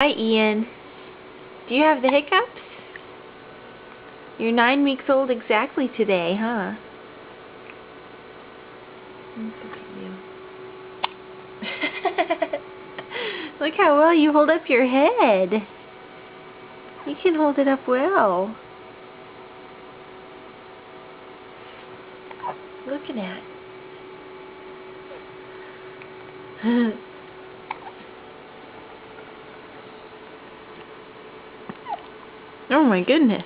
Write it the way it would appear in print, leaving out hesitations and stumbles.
Hi, Ian. Do you have the hiccups? You're 9 weeks old exactly today, huh? Look how well you hold up your head. You can hold it up well. Looking at. Oh my goodness.